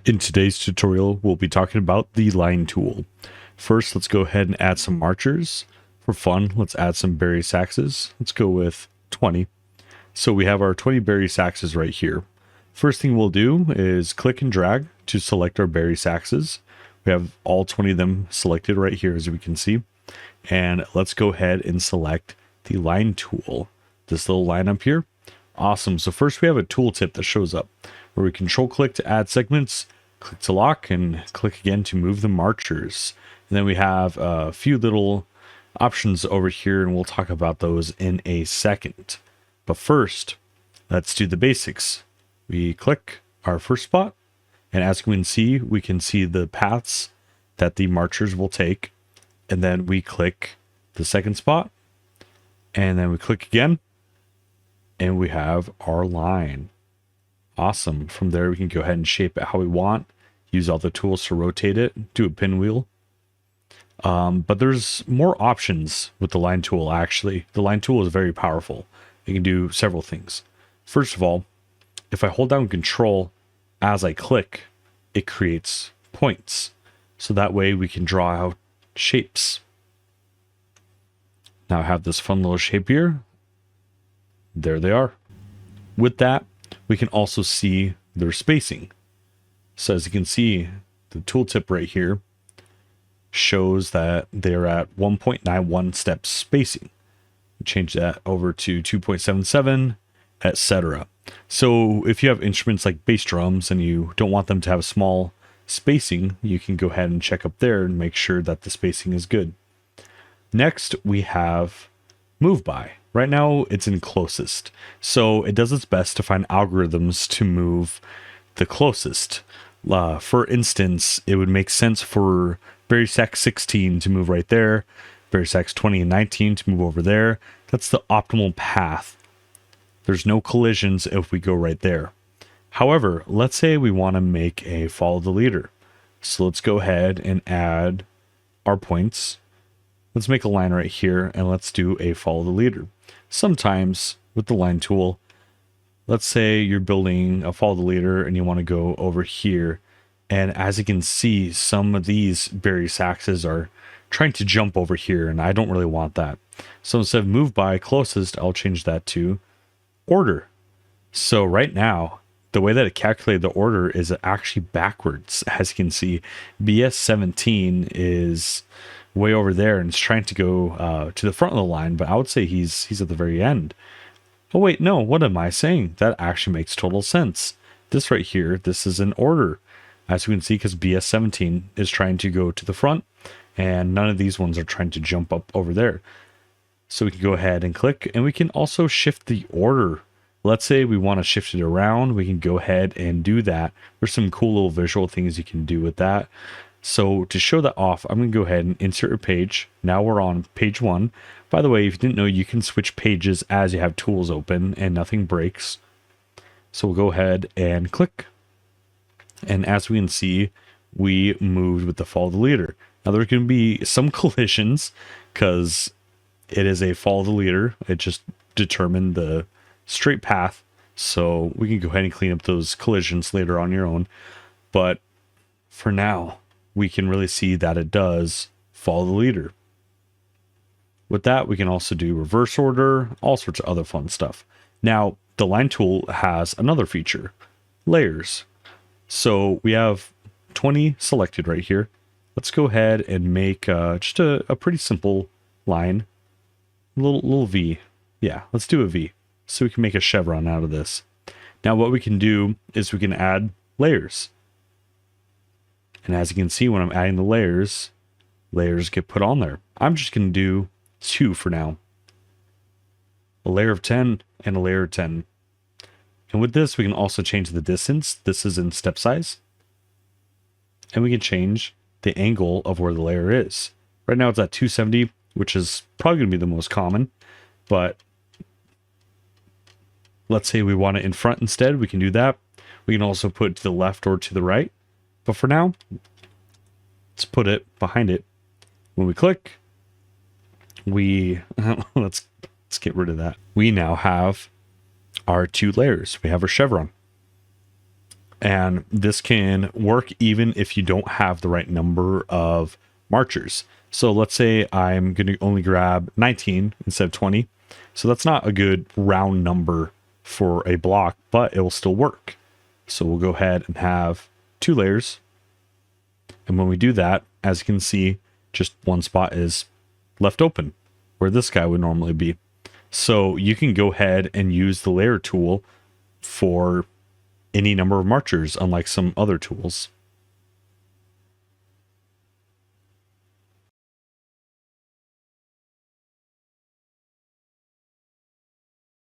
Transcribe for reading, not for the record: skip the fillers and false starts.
In today's tutorial, we'll be talking about the line tool. First, let's go ahead and add some marchers. For fun, let's add some berry saxes. Let's go with 20. So we have our 20 berry saxes right here. First thing we'll do is click and drag to select our berry saxes. We have all 20 of them selected right here, as we can see. And let's go ahead and select the line tool. This little line up here. Awesome. So first we have a tooltip that shows up where we control click to add segments, click to lock, and click again to move the marchers. And then we have a few little options over here, and we'll talk about those in a second. But first, let's do the basics. We click our first spot, and as we can see the paths that the marchers will take. And then we click the second spot, and then we click again, and we have our line. Awesome. From there, we can go ahead and shape it how we want, use all the tools to rotate it, do a pinwheel. But there's more options with the line tool, actually. The line tool is very powerful. It can do several things. First of all, if I hold down Control as I click, it creates points. So that way we can draw out shapes. Now I have this fun little shape here. There they are. With that, we can also see their spacing. So as you can see, the tooltip right here shows that they're at 1.91 steps spacing. Change that over to 2.77, etc. So if you have instruments like bass drums and you don't want them to have small spacing, you can go ahead and check up there and make sure that the spacing is good. Next, we have move by. Right now it's in closest, so it does its best to find algorithms to move the closest. For instance, it would make sense for berry sax 16 to move right there, berry sax 20 and 19 to move over there. That's the optimal path. There's no collisions if we go right there. However, let's say we want to make a follow the leader. So let's go ahead and add our points. Let's make a line right here, and let's do a follow the leader. Sometimes with the line tool, let's say you're building a follow the leader and you want to go over here. And as you can see, some of these berry saxes are trying to jump over here, and I don't really want that. So instead of move by closest, I'll change that to order. So right now, the way that it calculated the order is actually backwards. As you can see, BS17 is way over there and it's trying to go to the front of the line, but I would say he's at the very end. Oh wait, no, what am I saying? That actually makes total sense. This right here, this is an order, as we can see, because BS17 is trying to go to the front and none of these ones are trying to jump up over there. So we can go ahead and click, and we can also shift the order. Let's say we want to shift it around, we can go ahead and do that. There's some cool little visual things you can do with that. So to show that off, I'm going to go ahead and insert a page. Now we're on page 1. By the way, if you didn't know, you can switch pages as you have tools open and nothing breaks. So we'll go ahead and click. And as we can see, we moved with the follow the leader. Now there's going to be some collisions because it is a follow the leader. It just determined the straight path. So we can go ahead and clean up those collisions later on your own. But for now, we can really see that it does follow the leader. With that, we can also do reverse order, all sorts of other fun stuff. Now, the line tool has another feature, layers. So we have 20 selected right here. Let's go ahead and make just a pretty simple line, little V. Yeah, let's do a V so we can make a chevron out of this. Now what we can do is we can add layers. And as you can see, when I'm adding the layers get put on there. I'm just going to do 2 for now. A layer of 10 and a layer of 10. And with this, we can also change the distance. This is in step size. And we can change the angle of where the layer is. Right now it's at 270, which is probably going to be the most common. But let's say we want it in front instead. We can do that. We can also put it to the left or to the right. But for now, let's put it behind it. When we click, let's get rid of that. We now have our 2 layers. We have our chevron. And this can work even if you don't have the right number of marchers. So let's say I'm going to only grab 19 instead of 20. So that's not a good round number for a block, but it will still work. So we'll go ahead and have 2 layers. And when we do that, as you can see, just one spot is left open where this guy would normally be. So you can go ahead and use the layer tool for any number of marchers, unlike some other tools.